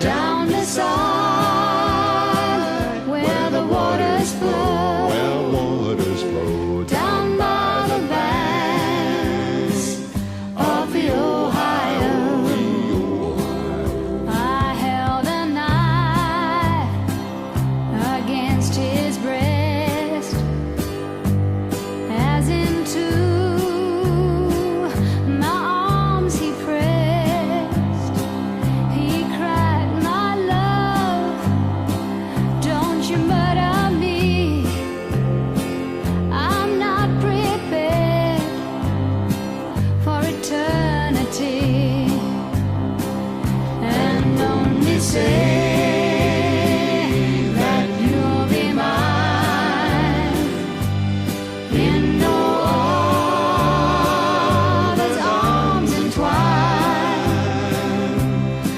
down the side where the waters flow, down by the banks of the Ohio. I held a knife against his breast as into my arms he pressed. He cried, my love, don't you murder me. I'm not prepared for eternity. And only say